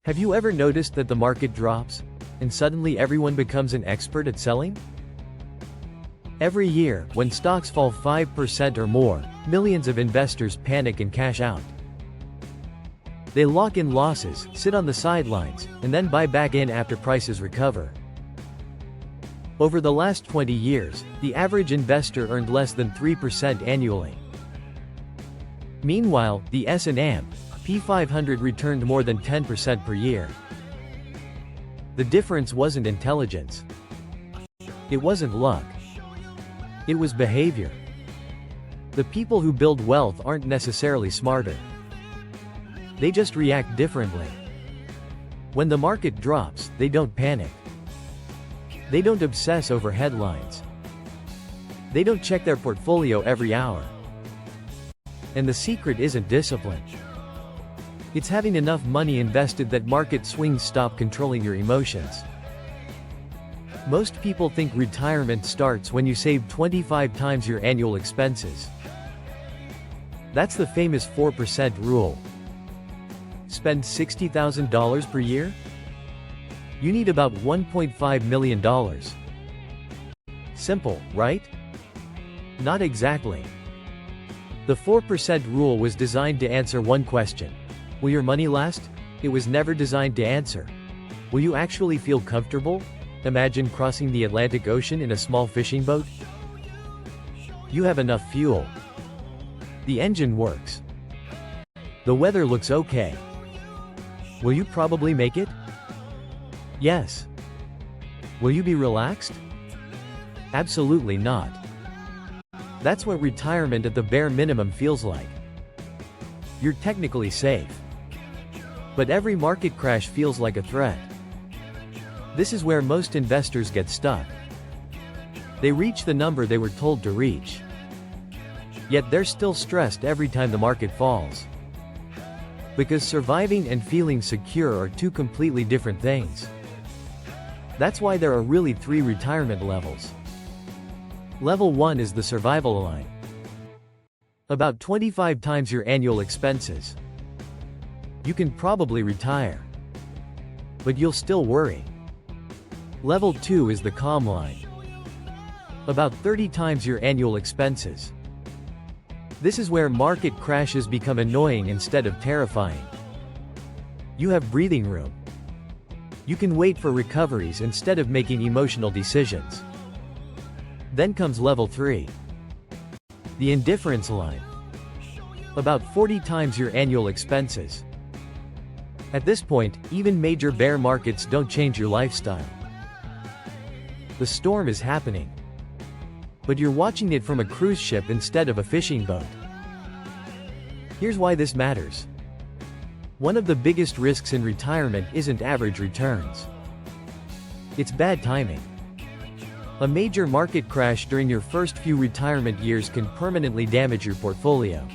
Have you ever noticed that the market drops, and suddenly everyone becomes an expert at selling? Every year, when stocks fall 5% or more, millions of investors panic and cash out. They lock in losses, sit on the sidelines, and then buy back in after prices recover. Over the last 20 years, the average investor earned less than 3% annually. Meanwhile, the S&P 500 returned more than 10% per year. The difference wasn't intelligence. It wasn't luck. It was behavior. The people who build wealth aren't necessarily smarter. They just react differently. When the market drops, they don't panic. They don't obsess over headlines. They don't check their portfolio every hour. And the secret isn't discipline. It's having enough money invested that market swings stop controlling your emotions. Most people think retirement starts when you save 25 times your annual expenses. That's the famous 4% rule. Spend $60,000 per year? You need about $1.5 million. Simple, right? Not exactly. The 4% rule was designed to answer one question. Will your money last? It was never designed to answer, will you actually feel comfortable? Imagine crossing the Atlantic Ocean in a small fishing boat. You have enough fuel. The engine works. The weather looks okay. Will you probably make it? Yes. Will you be relaxed? Absolutely not. That's what retirement at the bare minimum feels like. You're technically safe. But every market crash feels like a threat. This is where most investors get stuck. They reach the number they were told to reach. Yet they're still stressed every time the market falls. Because surviving and feeling secure are two completely different things. That's why there are really 3 retirement levels. Level 1 is the survival line. About 25 times your annual expenses. You can probably retire. But you'll still worry. Level 2 is the calm line. About 30 times your annual expenses. This is where market crashes become annoying instead of terrifying. You have breathing room. You can wait for recoveries instead of making emotional decisions. Then comes level 3. The indifference line. About 40 times your annual expenses. At this point, even major bear markets don't change your lifestyle. The storm is happening. But you're watching it from a cruise ship instead of a fishing boat. Here's why this matters. One of the biggest risks in retirement isn't average returns. It's bad timing. A major market crash during your first few retirement years can permanently damage your portfolio.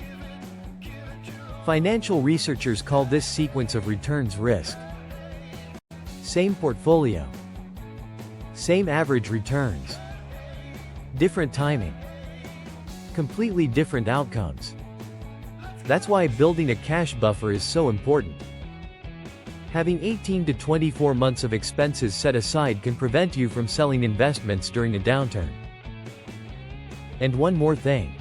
Financial researchers call this sequence of returns risk. Same portfolio. Same average returns. Different timing. Completely different outcomes. That's why building a cash buffer is so important. Having 18 to 24 months of expenses set aside can prevent you from selling investments during a downturn. And one more thing.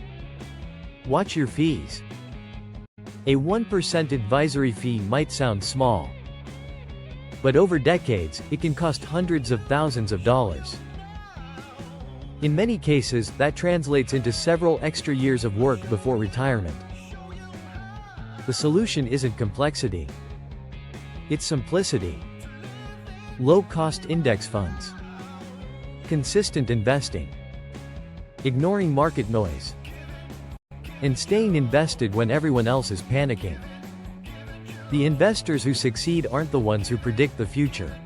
Watch your fees. A 1% advisory fee might sound small. But over decades, it can cost hundreds of thousands of dollars. In many cases, that translates into several extra years of work before retirement. The solution isn't complexity. It's simplicity. Low-cost index funds. Consistent investing. Ignoring market noise. And staying invested when everyone else is panicking. The investors who succeed aren't the ones who predict the future.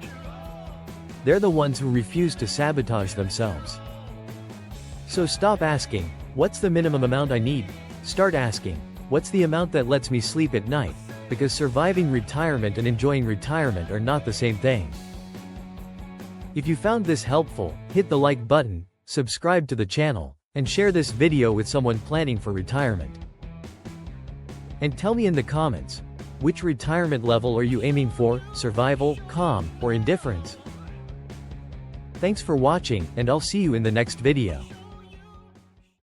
They're the ones who refuse to sabotage themselves. So stop asking, what's the minimum amount I need? Start asking, what's the amount that lets me sleep at night? Because surviving retirement and enjoying retirement are not the same thing. If you found this helpful, hit the like button, subscribe to the channel, and share this video with someone planning for retirement. And tell me in the comments, Which retirement level are you aiming for, survival, calm, or indifference? Thanks for watching, and I'll see you in the next video.